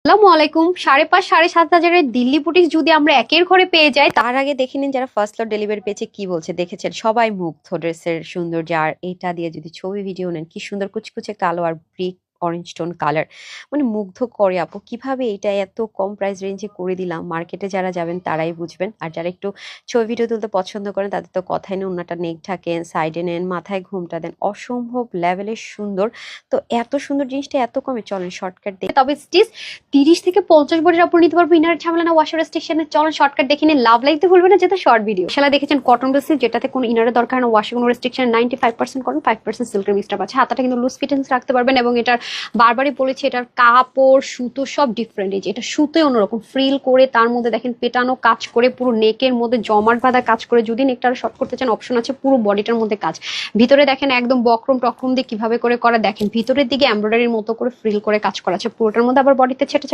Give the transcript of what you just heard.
আসসালামু আলাইকুম। 5,500 7,500 দিল্লি বুটিক যদি আমরা একের ঘরে পেয়ে যাই, তার আগে দেখে নিন যারা ফার্স্ট ফ্লোর ডেলিভারি পেয়েছে কি বলছে। দেখেছেন সবাই মুগ্ধ ড্রেসের সৌন্দর্য। আর এটা দিয়ে যদি ছবি ভিডিও নেন, কি সুন্দর কুচকুচে কালো আর ব্রিক অরেঞ্জ টোন কালার, মানে মুগ্ধ করে। আপু কিভাবে এটা এত কম প্রাইস রেঞ্জে করে দিলাম। মার্কেটে যারা যাবেন তারাই বুঝবেন। আর যারা একটু ছবি ভিডিও তুলতে পছন্দ করেন তাদের তো কথাই নেই। ওনাটা নেক থাকেন, সাইডে নেন, মাথায় ঘুমটা দেন, অসম্ভব লেভেলের সুন্দর। তো এত সুন্দর জিনিসটা এত কমে, চলেন শর্টকাট দেখি। তবে স্টিচ 30 থেকে 50 বডির উপর নিতে পারবো। ইনার ঝামেলা না, ওয়াশার রেস্ট্রিকশনে। চলেন শর্টকাট দেখে নিন। লাভ লাইক তো ভুলবেন না, যেটা শর্ট ভিডিও। সেটা দেখেছেন কটন বেসিস, যেটাতে কোনো ইনারের দরকার না, ওয়াশে কোনো রেস্ট্রিকশন। 95% কটন, 5% সিল্কের মিক্সড আছে। হাতাটা কিন্তু লুজ ফিটেন্স রাখতে পারবেন। এবং এটার বারবারই বলেছি, এটার কাপড় সুতো সব ডিফারেন্ট। এই যে এটা সুতোই অন্যরকম ফ্রিল করে, তার মধ্যে দেখেন পেটানো কাজ করে, পুরো নেকের মধ্যে জমাট বাঁধা কাজ করে। যদি নেকটা শর্ট করতে চান অপশন আছে, পুরো বডিটার মধ্যে কাজ। ভিতরে দেখেন একদম বক্রম টক্রম দিয়ে কিভাবে করে করা, দেখেন ভিতরের দিকে এমব্রয়ডারির মতো করে ফ্রিল করে কাজ করা আছে পুরোটার মধ্যে। আবার বডিতে ছেটে